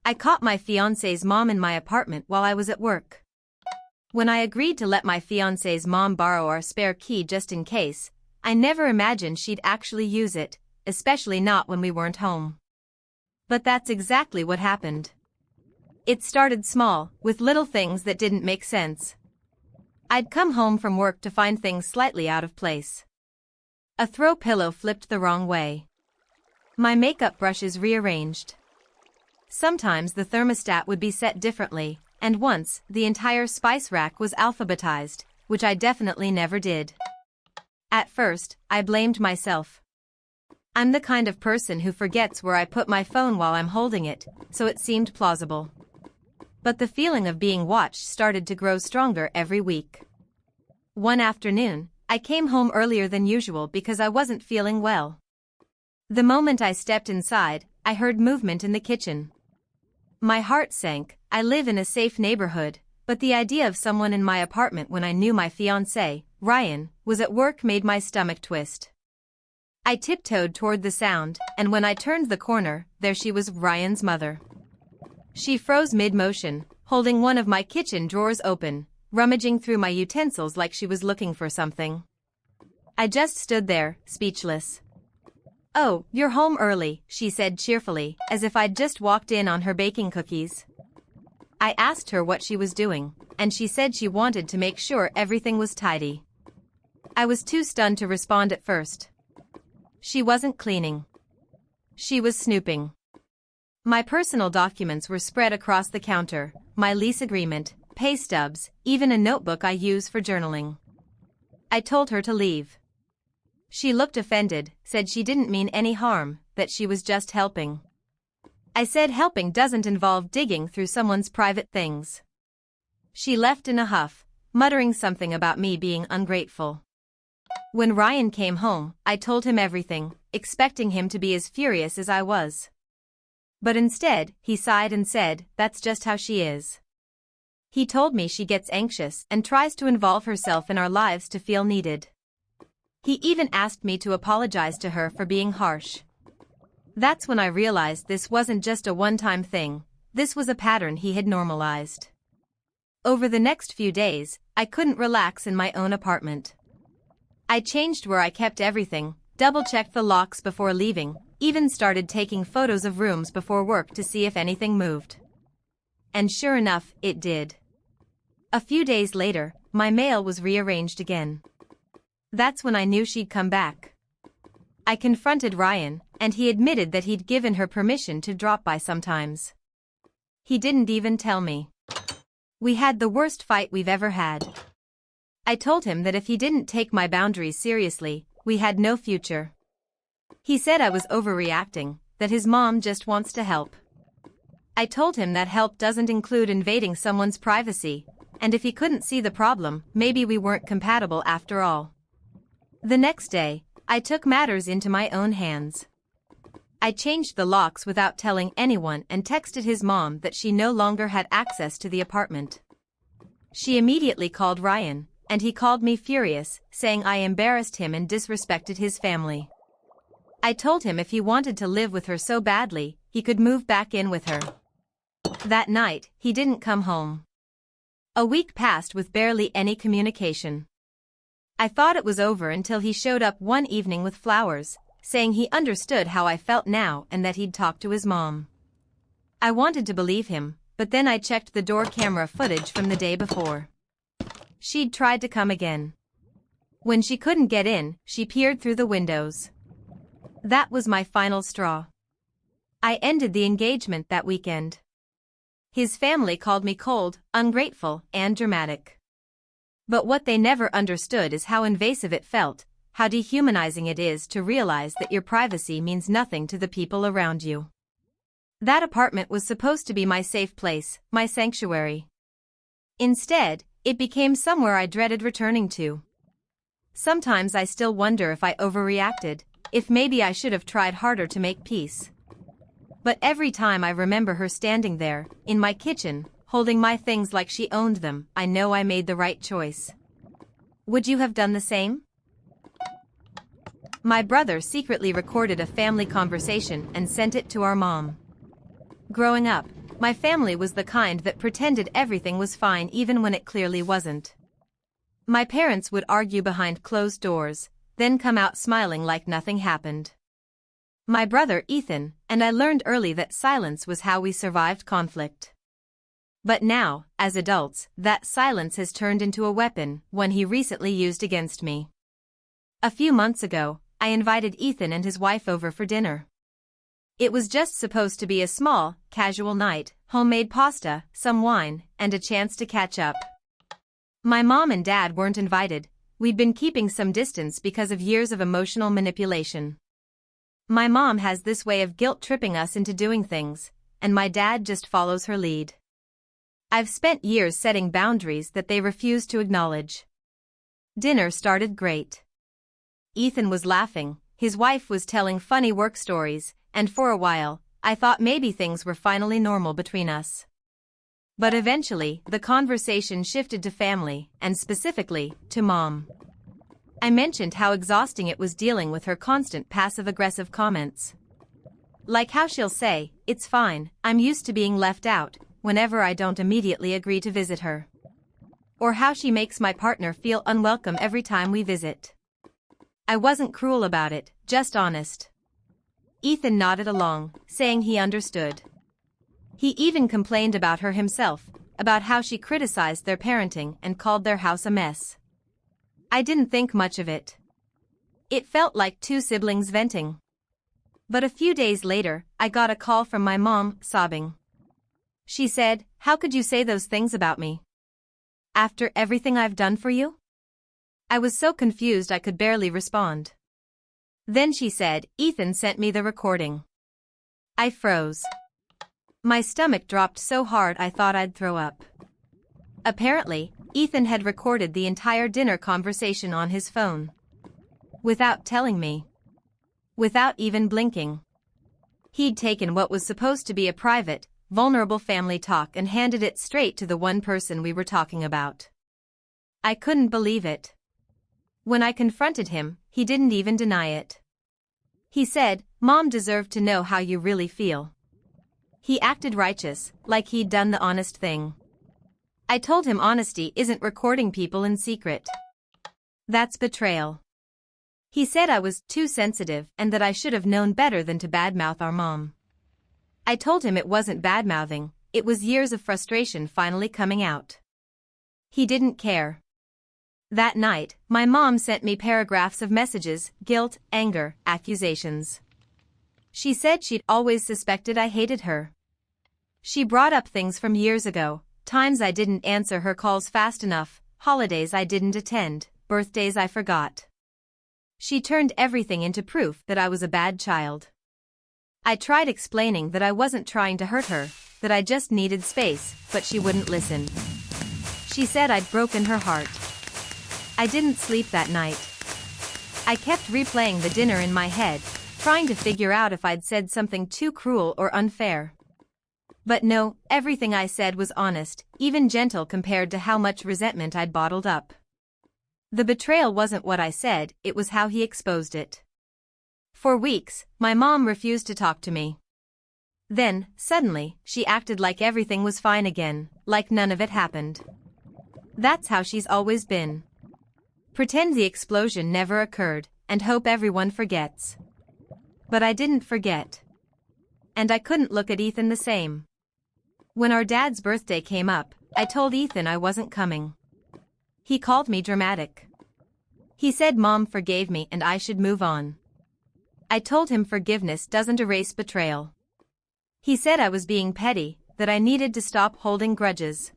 I caught my fiancé's mom in my apartment while I was at work. When I agreed to let my fiancé's mom borrow our spare key just in case, I never imagined she'd actually use it, especially not when we weren't home. But that's exactly what happened. It started small, with little things that didn't make sense. I'd come home from work to find things slightly out of place. A throw pillow flipped the wrong way. My makeup brushes rearranged. Sometimes the thermostat would be set differently, and once, the entire spice rack was alphabetized, which I definitely never did. At first, I blamed myself. I'm the kind of person who forgets where I put my phone while I'm holding it, so it seemed plausible. But the feeling of being watched started to grow stronger every week. One afternoon, I came home earlier than usual because I wasn't feeling well. The moment I stepped inside, I heard movement in the kitchen. My heart sank. I live in a safe neighborhood, but the idea of someone in my apartment when I knew my fiancé, Ryan, was at work made my stomach twist. I tiptoed toward the sound, and when I turned the corner, there she was, Ryan's mother. She froze mid-motion, holding one of my kitchen drawers open, rummaging through my utensils like she was looking for something. I just stood there, speechless. "Oh, you're home early," she said cheerfully, as if I'd just walked in on her baking cookies. I asked her what she was doing, and she said she wanted to make sure everything was tidy. I was too stunned to respond at first. She wasn't cleaning. She was snooping. My personal documents were spread across the counter, my lease agreement, pay stubs, even a notebook I use for journaling. I told her to leave. She looked offended, said she didn't mean any harm, that she was just helping. I said helping doesn't involve digging through someone's private things. She left in a huff, muttering something about me being ungrateful. When Ryan came home, I told him everything, expecting him to be as furious as I was. But instead, he sighed and said, "That's just how she is." He told me she gets anxious and tries to involve herself in our lives to feel needed. He even asked me to apologize to her for being harsh. That's when I realized this wasn't just a one-time thing, this was a pattern he had normalized. Over the next few days, I couldn't relax in my own apartment. I changed where I kept everything, double-checked the locks before leaving, even started taking photos of rooms before work to see if anything moved. And sure enough, it did. A few days later, my mail was rearranged again. That's when I knew she'd come back. I confronted Ryan, and he admitted that he'd given her permission to drop by sometimes. He didn't even tell me. We had the worst fight we've ever had. I told him that if he didn't take my boundaries seriously, we had no future. He said I was overreacting, that his mom just wants to help. I told him that help doesn't include invading someone's privacy, and if he couldn't see the problem, maybe we weren't compatible after all. The next day, I took matters into my own hands. I changed the locks without telling anyone and texted his mom that she no longer had access to the apartment. She immediately called Ryan, and he called me furious, saying I embarrassed him and disrespected his family. I told him if he wanted to live with her so badly, he could move back in with her. That night, he didn't come home. A week passed with barely any communication. I thought it was over until he showed up one evening with flowers, saying he understood how I felt now and that he'd talk to his mom. I wanted to believe him, but then I checked the door camera footage from the day before. She'd tried to come again. When she couldn't get in, she peered through the windows. That was my final straw. I ended the engagement that weekend. His family called me cold, ungrateful, and dramatic. But what they never understood is how invasive it felt, how dehumanizing it is to realize that your privacy means nothing to the people around you. That apartment was supposed to be my safe place, my sanctuary. Instead, it became somewhere I dreaded returning to. Sometimes I still wonder if I overreacted, if maybe I should have tried harder to make peace. But every time I remember her standing there, in my kitchen, holding my things like she owned them, I know I made the right choice. Would you have done the same? My brother secretly recorded a family conversation and sent it to our mom. Growing up, My family was the kind that pretended everything was fine even when it clearly wasn't. My parents would argue behind closed doors, then come out smiling like nothing happened. My brother Ethan and I learned early that silence was how we survived conflict. But now, as adults, that silence has turned into a weapon, one he recently used against me. A few months ago, I invited Ethan and his wife over for dinner. It was just supposed to be a small, casual night, homemade pasta, some wine, and a chance to catch up. My mom and dad weren't invited. We'd been keeping some distance because of years of emotional manipulation. My mom has this way of guilt-tripping us into doing things, and my dad just follows her lead. I've spent years setting boundaries that they refuse to acknowledge. Dinner started great. Ethan was laughing, his wife was telling funny work stories, and for a while, I thought maybe things were finally normal between us. But eventually, the conversation shifted to family, and specifically, to Mom. I mentioned how exhausting it was dealing with her constant passive-aggressive comments. Like how she'll say, "It's fine, I'm used to being left out," whenever I don't immediately agree to visit her. Or how she makes my partner feel unwelcome every time we visit. I wasn't cruel about it, just honest. Ethan nodded along, saying he understood. He even complained about her himself, about how she criticized their parenting and called their house a mess. I didn't think much of it. It felt like two siblings venting. But a few days later, I got a call from my mom, sobbing. She said, "How could you say those things about me? After everything I've done for you?" I was so confused I could barely respond. Then she said, "Ethan sent me the recording." I froze. My stomach dropped so hard I thought I'd throw up. Apparently, Ethan had recorded the entire dinner conversation on his phone. Without telling me. Without even blinking. He'd taken what was supposed to be a private, vulnerable family talk and handed it straight to the one person we were talking about. I couldn't believe it. When I confronted him, he didn't even deny it. He said, "Mom deserved to know how you really feel." He acted righteous, like he'd done the honest thing. I told him honesty isn't recording people in secret. That's betrayal. He said I was too sensitive and that I should have known better than to badmouth our mom. I told him it wasn't badmouthing, it was years of frustration finally coming out. He didn't care. That night, my mom sent me paragraphs of messages, guilt, anger, accusations. She said she'd always suspected I hated her. She brought up things from years ago, times I didn't answer her calls fast enough, holidays I didn't attend, birthdays I forgot. She turned everything into proof that I was a bad child. I tried explaining that I wasn't trying to hurt her, that I just needed space, but she wouldn't listen. She said I'd broken her heart. I didn't sleep that night. I kept replaying the dinner in my head, trying to figure out if I'd said something too cruel or unfair. But no, everything I said was honest, even gentle compared to how much resentment I'd bottled up. The betrayal wasn't what I said, it was how he exposed it. For weeks, my mom refused to talk to me. Then, suddenly, she acted like everything was fine again, like none of it happened. That's how she's always been. Pretend the explosion never occurred, and hope everyone forgets. But I didn't forget. And I couldn't look at Ethan the same. When our dad's birthday came up, I told Ethan I wasn't coming. He called me dramatic. He said Mom forgave me and I should move on. I told him forgiveness doesn't erase betrayal. He said I was being petty, that I needed to stop holding grudges.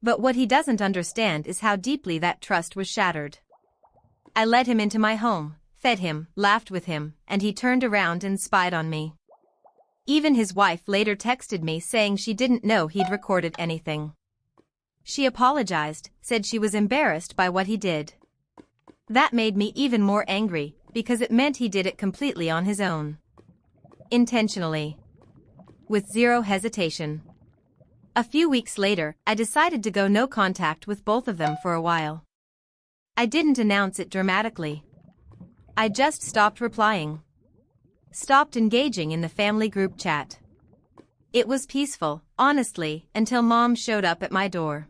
But what he doesn't understand is how deeply that trust was shattered. I let him into my home, fed him, laughed with him, and he turned around and spied on me. Even his wife later texted me saying she didn't know he'd recorded anything. She apologized, said she was embarrassed by what he did. That made me even more angry, because it meant he did it completely on his own. Intentionally. With zero hesitation. A few weeks later, I decided to go no contact with both of them for a while. I didn't announce it dramatically. I just stopped replying. Stopped engaging in the family group chat. It was peaceful, honestly, until Mom showed up at my door.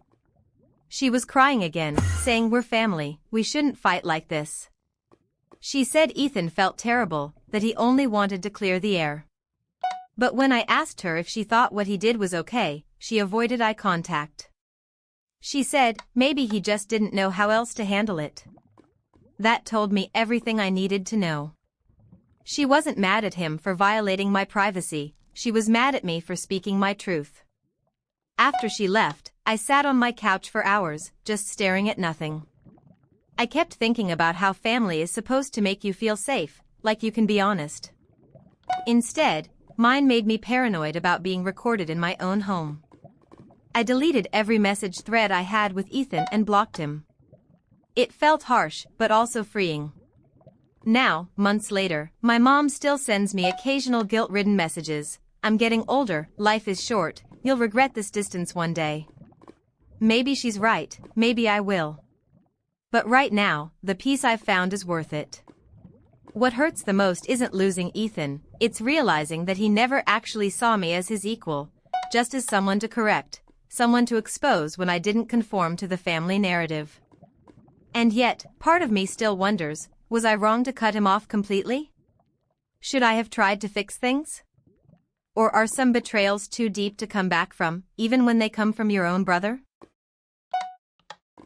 She was crying again, saying we're family, we shouldn't fight like this. She said Ethan felt terrible, that he only wanted to clear the air. But when I asked her if she thought what he did was okay, she avoided eye contact. She said, maybe he just didn't know how else to handle it. That told me everything I needed to know. She wasn't mad at him for violating my privacy, she was mad at me for speaking my truth. After she left, I sat on my couch for hours, just staring at nothing. I kept thinking about how family is supposed to make you feel safe, like you can be honest. Instead, mine made me paranoid about being recorded in my own home. I deleted every message thread I had with Ethan and blocked him. It felt harsh, but also freeing. Now, months later, my mom still sends me occasional guilt-ridden messages. I'm getting older, life is short, you'll regret this distance one day. Maybe she's right, maybe I will. But right now, the peace I've found is worth it. What hurts the most isn't losing Ethan, it's realizing that he never actually saw me as his equal, just as someone to correct, someone to expose when I didn't conform to the family narrative. And yet, part of me still wonders, was I wrong to cut him off completely? Should I have tried to fix things? Or are some betrayals too deep to come back from, even when they come from your own brother?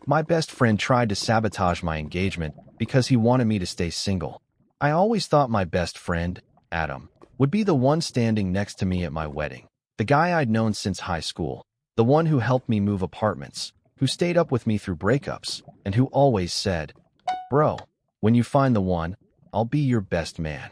My best friend tried to sabotage my engagement because he wanted me to stay single. I always thought my best friend, Adam, would be the one standing next to me at my wedding. The guy I'd known since high school. The one who helped me move apartments, who stayed up with me through breakups, and who always said, "Bro, when you find the one, I'll be your best man."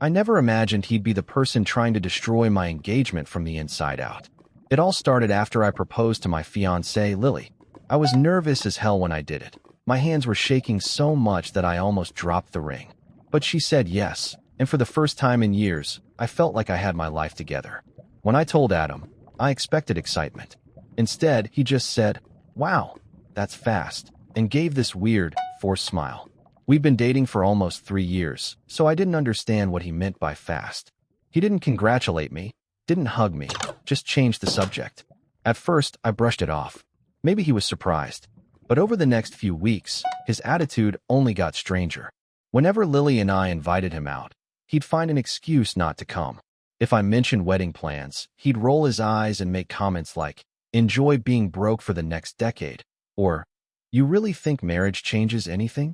I never imagined he'd be the person trying to destroy my engagement from the inside out. It all started after I proposed to my fiancée, Lily. I was nervous as hell when I did it. My hands were shaking so much that I almost dropped the ring. But she said yes, and for the first time in years, I felt like I had my life together. When I told Adam, I expected excitement. Instead, he just said, "Wow, that's fast," and gave this weird, forced smile. We'd been dating for almost 3 years, so I didn't understand what he meant by fast. He didn't congratulate me, didn't hug me, just changed the subject. At first, I brushed it off. Maybe he was surprised. But over the next few weeks, his attitude only got stranger. Whenever Lily and I invited him out, he'd find an excuse not to come. If I mentioned wedding plans, he'd roll his eyes and make comments like, "Enjoy being broke for the next decade," or, "You really think marriage changes anything?"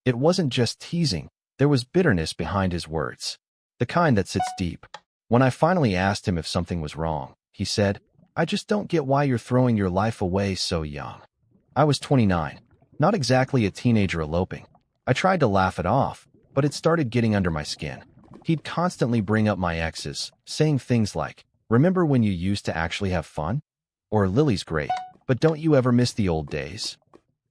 It wasn't just teasing, there was bitterness behind his words. The kind that sits deep. When I finally asked him if something was wrong, he said, "I just don't get why you're throwing your life away so young." I was 29, not exactly a teenager eloping. I tried to laugh it off, but it started getting under my skin. He'd constantly bring up my exes, saying things like, "Remember when you used to actually have fun?" Or, "Lily's great, but don't you ever miss the old days?"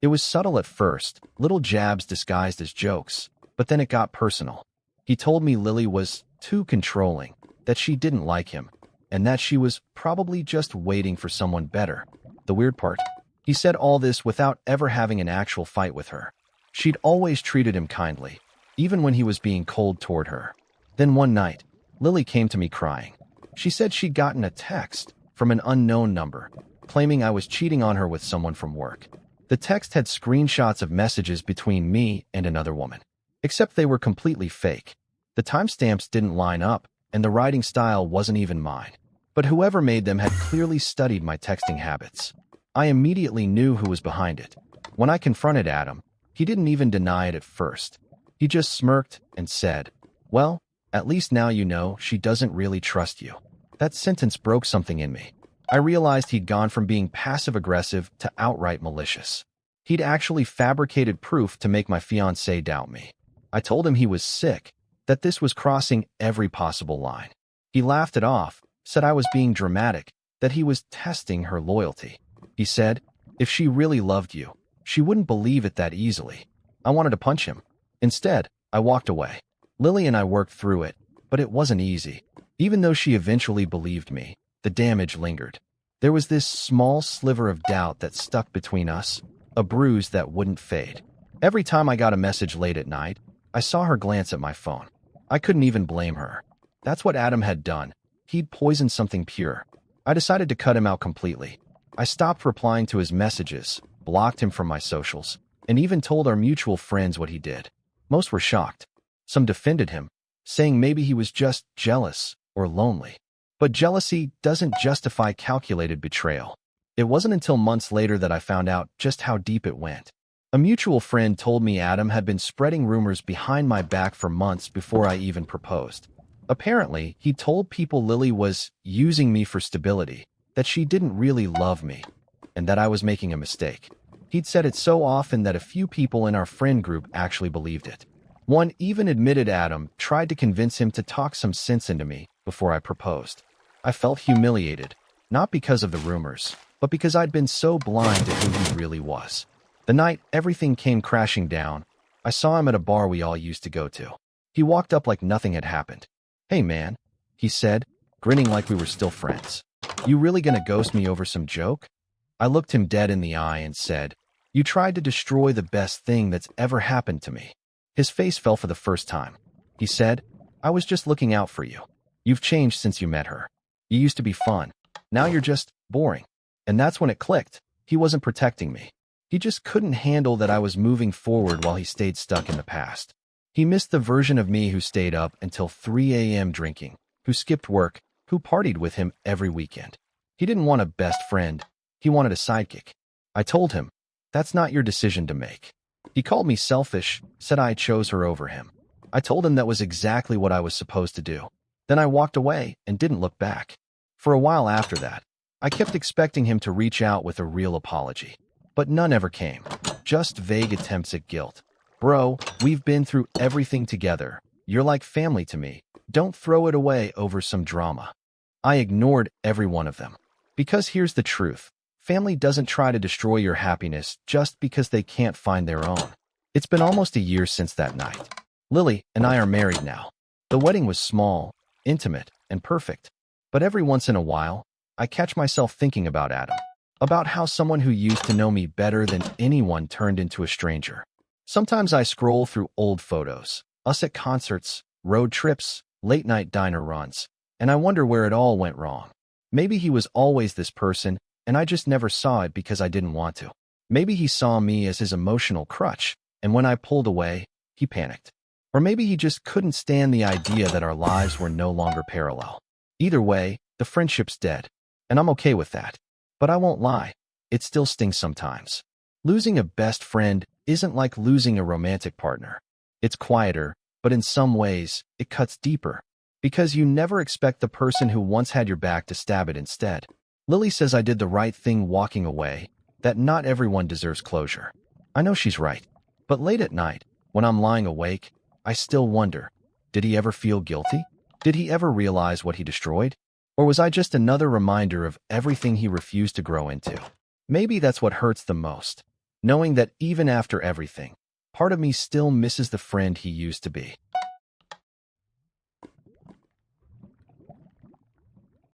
It was subtle at first, little jabs disguised as jokes, but then it got personal. He told me Lily was too controlling, that she didn't like him, and that she was probably just waiting for someone better. The weird part, he said all this without ever having an actual fight with her. She'd always treated him kindly, even when he was being cold toward her. Then one night, Lily came to me crying. She said she'd gotten a text from an unknown number, claiming I was cheating on her with someone from work. The text had screenshots of messages between me and another woman, except they were completely fake. The timestamps didn't line up, and the writing style wasn't even mine. But whoever made them had clearly studied my texting habits. I immediately knew who was behind it. When I confronted Adam, he didn't even deny it at first. He just smirked and said, "Well, at least now you know she doesn't really trust you." That sentence broke something in me. I realized he'd gone from being passive-aggressive to outright malicious. He'd actually fabricated proof to make my fiancée doubt me. I told him he was sick, that this was crossing every possible line. He laughed it off, said I was being dramatic, that he was testing her loyalty. He said, "If she really loved you, she wouldn't believe it that easily." I wanted to punch him. Instead, I walked away. Lily and I worked through it, but it wasn't easy. Even though she eventually believed me, the damage lingered. There was this small sliver of doubt that stuck between us, a bruise that wouldn't fade. Every time I got a message late at night, I saw her glance at my phone. I couldn't even blame her. That's what Adam had done. He'd poisoned something pure. I decided to cut him out completely. I stopped replying to his messages, blocked him from my socials, and even told our mutual friends what he did. Most were shocked. Some defended him, saying maybe he was just jealous or lonely. But jealousy doesn't justify calculated betrayal. It wasn't until months later that I found out just how deep it went. A mutual friend told me Adam had been spreading rumors behind my back for months before I even proposed. Apparently, he told people Lily was using me for stability, that she didn't really love me, and that I was making a mistake. He'd said it so often that a few people in our friend group actually believed it. One even admitted Adam tried to convince him to talk some sense into me before I proposed. I felt humiliated, not because of the rumors, but because I'd been so blind to who he really was. The night everything came crashing down, I saw him at a bar we all used to go to. He walked up like nothing had happened. "Hey man," he said, grinning like we were still friends. "You really gonna ghost me over some joke?" I looked him dead in the eye and said, "You tried to destroy the best thing that's ever happened to me." His face fell for the first time. He said, "I was just looking out for you. You've changed since you met her. You used to be fun. Now you're just boring." And that's when it clicked. He wasn't protecting me. He just couldn't handle that I was moving forward while he stayed stuck in the past. He missed the version of me who stayed up until 3 a.m. drinking, who skipped work, who partied with him every weekend. He didn't want a best friend. He wanted a sidekick. I told him, "That's not your decision to make." He called me selfish, said I chose her over him. I told him that was exactly what I was supposed to do. Then I walked away and didn't look back. For a while after that, I kept expecting him to reach out with a real apology. But none ever came. Just vague attempts at guilt. "Bro, we've been through everything together. You're like family to me. Don't throw it away over some drama." I ignored every one of them. Because here's the truth. Family doesn't try to destroy your happiness just because they can't find their own. It's been almost a year since that night. Lily and I are married now. The wedding was small, intimate, and perfect. But every once in a while, I catch myself thinking about Adam. About how someone who used to know me better than anyone turned into a stranger. Sometimes I scroll through old photos, us at concerts, road trips, late-night diner runs, and I wonder where it all went wrong. Maybe he was always this person, and I just never saw it because I didn't want to. Maybe he saw me as his emotional crutch, and when I pulled away, he panicked. Or maybe he just couldn't stand the idea that our lives were no longer parallel. Either way, the friendship's dead, and I'm okay with that. But I won't lie, it still stings sometimes. Losing a best friend isn't like losing a romantic partner. It's quieter, but in some ways, it cuts deeper. Because you never expect the person who once had your back to stab it instead. Lily says I did the right thing walking away, that not everyone deserves closure. I know she's right. But late at night, when I'm lying awake, I still wonder, did he ever feel guilty? Did he ever realize what he destroyed? Or was I just another reminder of everything he refused to grow into? Maybe that's what hurts the most, knowing that even after everything, part of me still misses the friend he used to be.